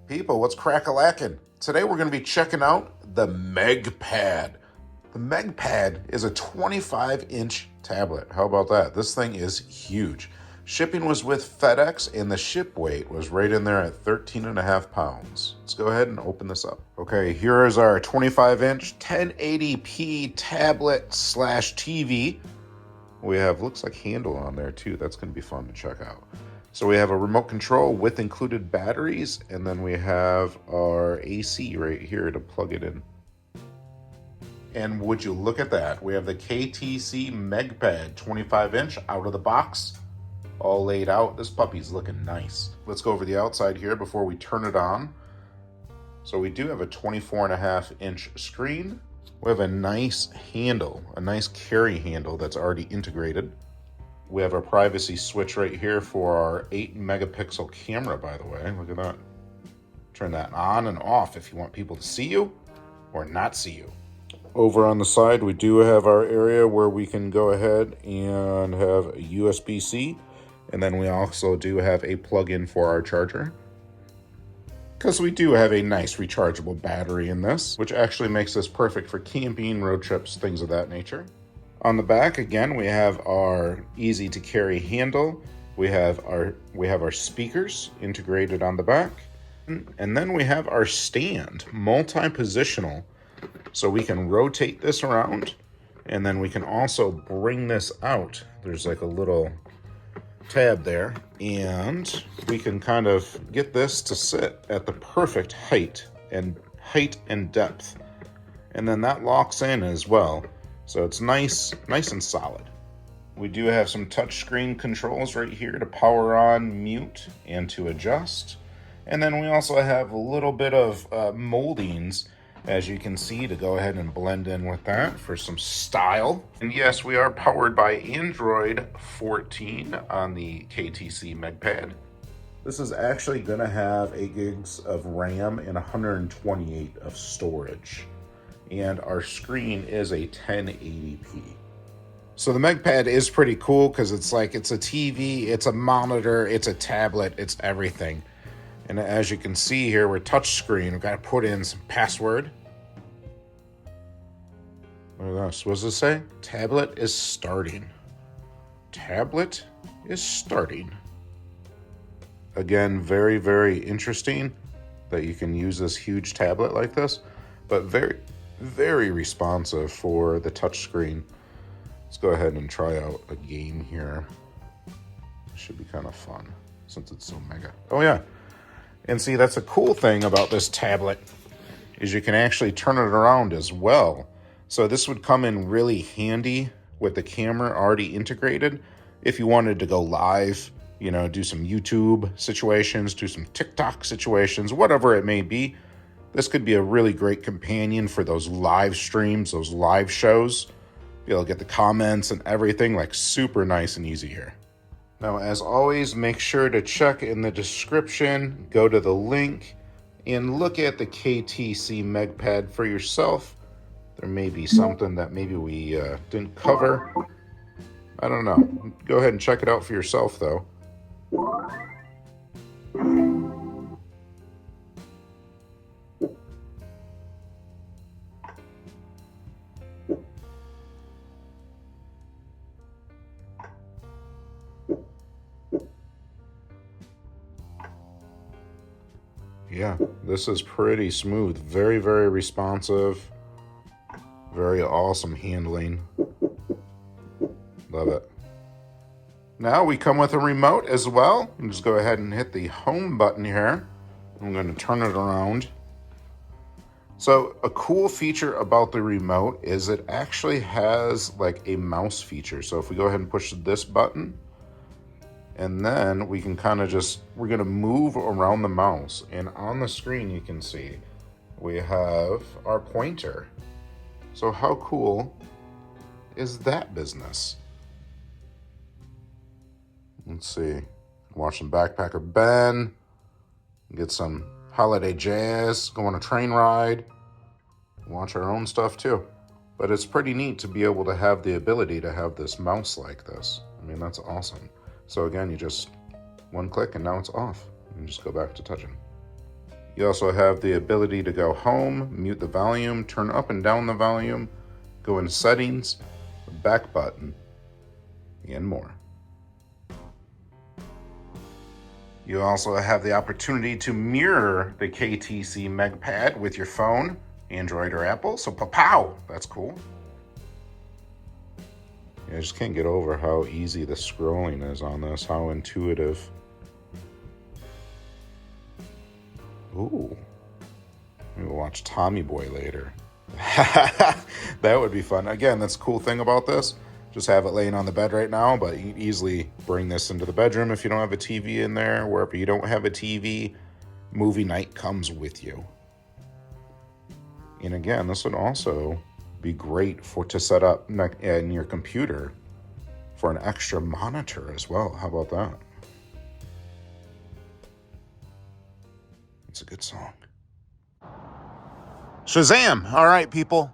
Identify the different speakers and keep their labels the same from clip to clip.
Speaker 1: People, what's crack-a-lackin'? Today we're going to be checking out the Meg Pad. The Meg Pad is a 25-inch tablet. How about that? This thing is huge. Shipping was with FedEx, and the ship weight was right in there at 13.5 pounds. Let's go ahead and open this up. Okay, here is our 25-inch 1080p tablet slash TV. We have, looks like handle on there too. That's going to be fun to check out. So we have a remote control with included batteries, and then we have our AC right here to plug it in. And would you look at that? We have the KTC MegPad 25-inch out of the box, all laid out. This puppy's looking nice. Let's go over the outside here before we turn it on. So we do have a 24.5-inch screen. We have a nice handle, a nice carry handle that's already integrated. We have our privacy switch right here for our 8-megapixel camera, by the way. Look at that. Turn that on and off if you want people to see you or not see you. Over on the side, we do have our area where we can go ahead and have a USB-C. And then we also do have a plug-in for our charger, because we do have a nice rechargeable battery in this, which actually makes this perfect for camping, road trips, things of that nature. On the back, again, we have our easy to carry handle. We have our speakers integrated on the back. And then we have our stand, multi-positional. So we can rotate this around, and then we can also bring this out. There's like a little tab there, and we can kind of get this to sit at the perfect height and depth. And then that locks in as well. So it's nice and solid. We do have some touchscreen controls right here to power on, mute, and to adjust. And then we also have a little bit of moldings, as you can see, to go ahead and blend in with that for some style. And yes, we are powered by Android 14 on the KTC MegPad. This is actually going to have 8 gigs of RAM and 128 of storage. And our screen is a 1080p. So the MegPad is pretty cool because it's a TV, it's a monitor, it's a tablet, it's everything. And as you can see here, we're touchscreen. We've got to put in some password. Look at this. What does it say? Tablet is starting. Tablet is starting. Again, very, very interesting that you can use this huge tablet like this, but very, very responsive for the touchscreen. Let's go ahead and try out a game here. Should be kind of fun since it's so mega. Oh yeah. And see, that's a cool thing about this tablet is you can actually turn it around as well. So this would come in really handy with the camera already integrated. If you wanted to go live, you know, do some YouTube situations, do some TikTok situations, whatever it may be, this could be a really great companion for those live streams, those live shows. Be able to get the comments and everything, like super nice and easy here. Now, as always, make sure to check in the description, go to the link, and look at the KTC MegPad for yourself. There may be something that maybe we didn't cover. I don't know. Go ahead and check it out for yourself, though. Yeah, this is pretty smooth. Very, very responsive. Very awesome handling. Love it. Now we come with a remote as well. You just go ahead and hit the home button here. I'm going to turn it around. So a cool feature about the remote is it actually has like a mouse feature. So if we go ahead and push this button, and then we can kind of we're going to move around the mouse. And on the screen, you can see we have our pointer. So how cool is that business? Let's see. Watch some Backpacker Ben. Get some holiday jazz. Go on a train ride. Watch our own stuff too. But it's pretty neat to be able to have the ability to have this mouse like this. I mean, that's awesome. So again, you just one click and now it's off. And just go back to touching. You also have the ability to go home, mute the volume, turn up and down the volume, go in settings, back button, and more. You also have the opportunity to mirror the KTC MegPad with your phone, Android or Apple, so pow, that's cool. I just can't get over how easy the scrolling is on this, how intuitive. Ooh, maybe we'll watch Tommy Boy later. That would be fun. Again, that's the cool thing about this. Just have it laying on the bed right now, but you can easily bring this into the bedroom if you don't have a TV in there. Wherever you don't have a TV, movie night comes with you. And again, this would also be great to set up in your computer for an extra monitor as well. How about that? It's a good song. Shazam! All right, people.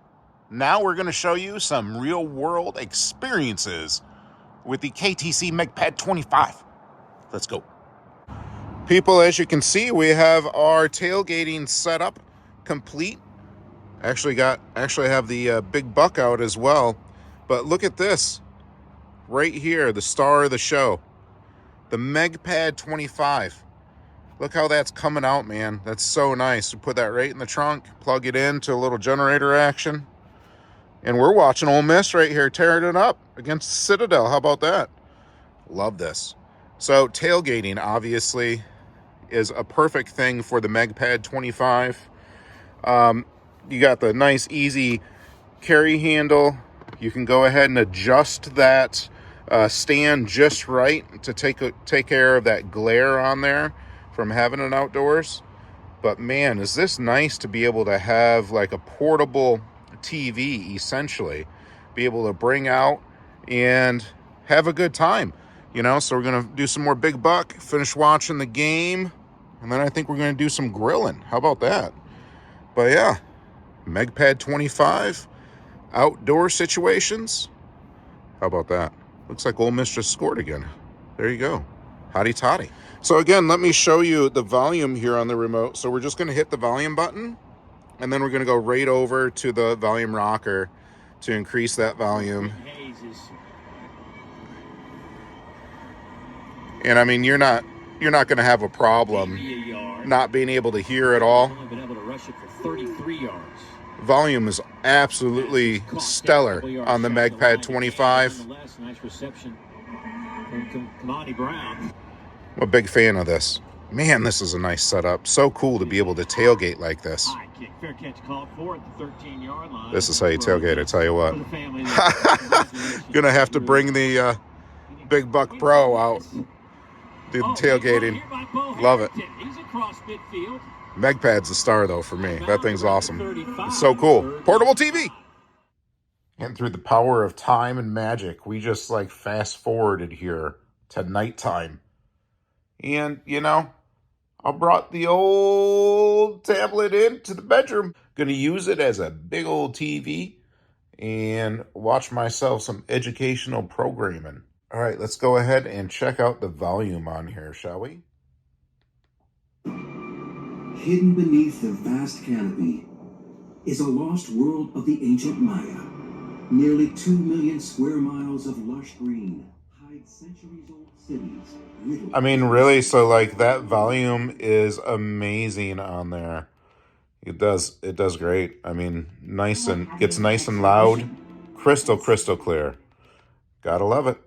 Speaker 1: Now we're going to show you some real-world experiences with the KTC MegPad A25. Let's go. People, as you can see, we have our tailgating setup complete. Actually have the big buck out as well. But look at this. Right here, the star of the show. The MegPad A25. Look how that's coming out, man. That's so nice. You put that right in the trunk, plug it into a little generator action. And we're watching Ole Miss right here, tearing it up against Citadel. How about that? Love this. So tailgating, obviously, is a perfect thing for the MegPad A25. You got the nice, easy carry handle. You can go ahead and adjust that stand just right to take care of that glare on there from having it outdoors. But man, is this nice to be able to have like a portable TV, essentially, be able to bring out and have a good time, you know. So we're gonna do some more big buck, finish watching the game, and then I think we're gonna do some grilling. How about that? But yeah, MegPad A25, outdoor situations. How about that? Looks like Ole Miss just scored again. There you go. Hotty toddy. So again, let me show you the volume here on the remote. So we're just gonna hit the volume button, and then we're going to go right over to the volume rocker to increase that volume. And I mean, you're not going to have a problem not being able to hear at all. Volume is absolutely stellar on the MegPad A25. I'm a big fan of this. Man, this is a nice setup. So cool to be able to tailgate like this. This is how you tailgate, I tell you what. Gonna have to bring the Big Buck Pro out. Do the tailgating. Love it. MegPad's the star, though, for me. That thing's awesome. It's so cool. Portable TV. And through the power of time and magic, we just like fast forwarded here to nighttime. And, you know, I brought the old tablet into the bedroom. Gonna use it as a big old TV and watch myself some educational programming. All right, let's go ahead and check out the volume on here, shall we?
Speaker 2: Hidden beneath the vast canopy is a lost world of the ancient Maya. Nearly 2 million square miles of lush green hide centuries-old cities. I
Speaker 1: mean, really, so like that volume is amazing on there. It does great. I mean, gets nice and loud, crystal clear. Gotta love it.